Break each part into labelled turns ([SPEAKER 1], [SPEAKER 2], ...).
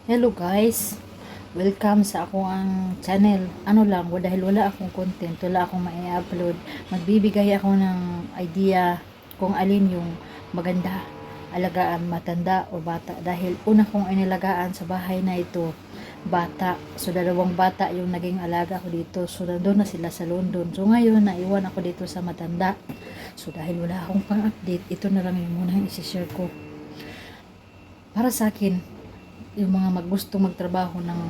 [SPEAKER 1] Hello guys, welcome sa akong ang channel. Ano lang, dahil wala akong content, wala akong mai-upload, magbibigay ako ng idea kung alin yung maganda, alagaan matanda o bata. Dahil una kong inilagaan sa bahay na ito, bata. So dalawang bata yung naging alaga ko dito. So nandun na sila sa London. So ngayon, naiwan ako dito sa matanda. So dahil wala akong pang-update, ito na lang yung muna isi-share ko. Para sa akin, yung mga magustong magtrabaho ng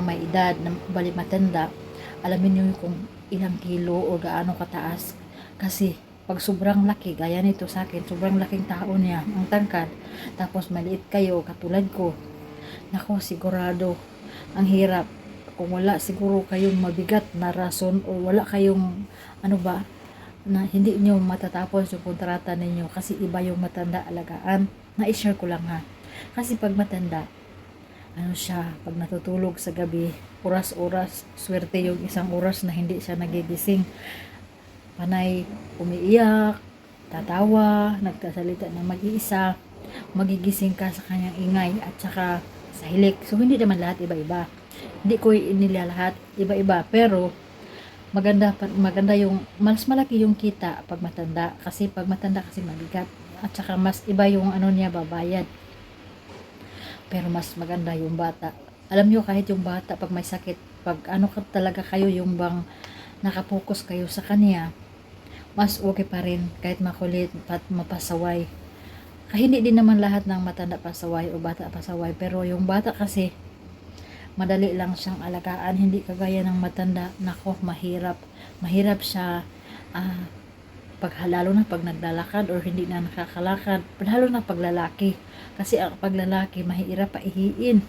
[SPEAKER 1] may edad, ng bali matanda, alamin nyo kung ilang kilo o gaano kataas. Kasi pag sobrang laki, gaya nito sa akin, sobrang laking tao niya, ang tangkad, tapos maliit kayo, katulad ko, nako, sigurado, ang hirap. Kung wala siguro kayong mabigat na rason o wala kayong, ano ba, na hindi nyo matatapos yung kontrata ninyo kasi iba yung matanda alagaan. Na-share ko lang ha. Kasi pag matanda, ano siya, pag natutulog sa gabi, oras-oras, swerte yung isang oras na hindi siya nagigising. Panay, umiiyak, tatawa, nagtasalita na mag-iisa, magigising ka sa kanyang ingay at saka sa hilik. So, hindi naman lahat iba-iba. Hindi ko inila lahat iba-iba, pero maganda yung, mas malaki yung kita pag matanda. Kasi pag matanda kasi mabigat. At saka mas iba yung ano niya, babayad. Pero mas maganda yung bata. Alam nyo, kahit yung bata, pag may sakit, pag ano ka talaga kayo, yung bang nakapokus kayo sa kanya, mas okay pa rin, kahit makulit, at mapasaway. Hindi din naman lahat ng matanda pasaway o bata pasaway, pero yung bata kasi, madali lang siyang alagaan, hindi kagaya ng matanda. Nako, mahirap. Mahirap siya, lalo na pag naglalakad or hindi na nakakalakad, lalo na pag lalaki. Kasi ang paglalaki, mahirap paihiin.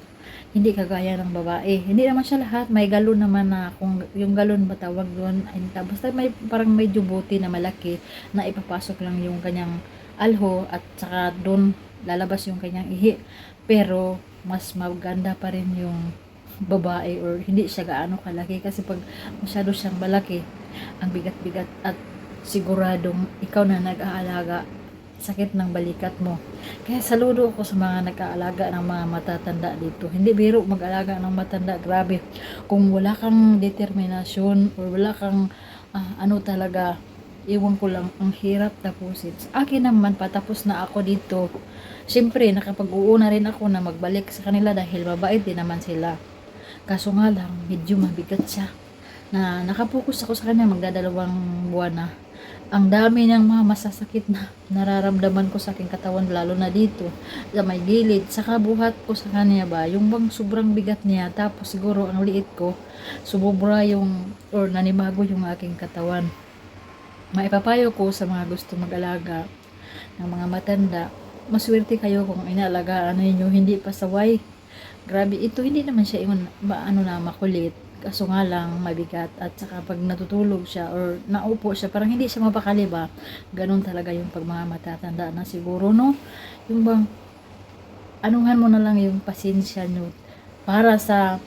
[SPEAKER 1] Hindi kagaya ng babae. Hindi naman siya lahat. May galon naman na, kung yung galon ba tawag doon, ay, basta may parang medyo buti na malaki na ipapasok lang yung kanyang alho at saka doon lalabas yung kanyang ihi. Pero mas maganda pa rin yung babae or hindi siya gaano kalaki kasi pag masyado siyang malaki, ang bigat-bigat at siguradong ikaw na nag-aalaga, sakit ng balikat mo. Kaya saludo ako sa mga nag-aalaga ng mga matatanda dito. Hindi biro mag-alaga ng matanda, grabe. Kung wala kang determinasyon or wala kang ano talaga, iwan ko lang, ang hirap tapusin. Sa akin naman, patapos na ako dito. Siyempre, nakapag-uuna rin ako na magbalik sa kanila dahil mabait din naman sila. Kaso nga lang, medyo mabigat siya. Na nakapokus ako sa kanya, magdadalawang buwan na. Ang dami niyang mga masasakit na nararamdaman ko sa aking katawan, lalo na dito sa may gilid, saka buhat ko sa kanya ba, yung bang sobrang bigat niya, tapos siguro ang liit ko, sumubra yung or nanibago yung aking katawan. Maipapayo ko sa mga gusto mag-alaga ng mga matanda, maswerte kayo kung inaalagaan ninyo, hindi pasaway. Grabe, ito hindi naman siya yung ano na makulit. Kaso nga lang mabigat, at saka pag natutulog siya or naupo siya, parang hindi siya mapakali ba. Ganun talaga yung pag mga matatanda na siguro, no? Yung bang anuhan mo na lang yung pasensya nyo para sa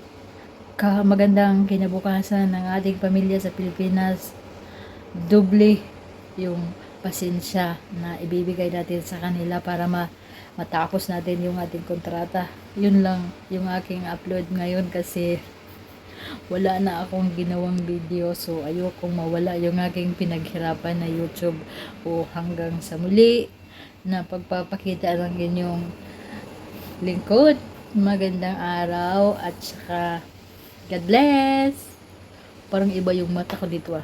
[SPEAKER 1] magandang kinabukasan ng ating pamilya sa Pilipinas. Doble yung pasensya na ibibigay natin sa kanila para matapos natin yung ating kontrata. Yun lang yung aking upload ngayon kasi wala na akong ginawang video, so ayokong mawala yung aking pinaghirapan na YouTube. O hanggang sa muli na pagpapakita ng inyong lingkod. Magandang araw at saka God bless. Parang iba yung mata ko dito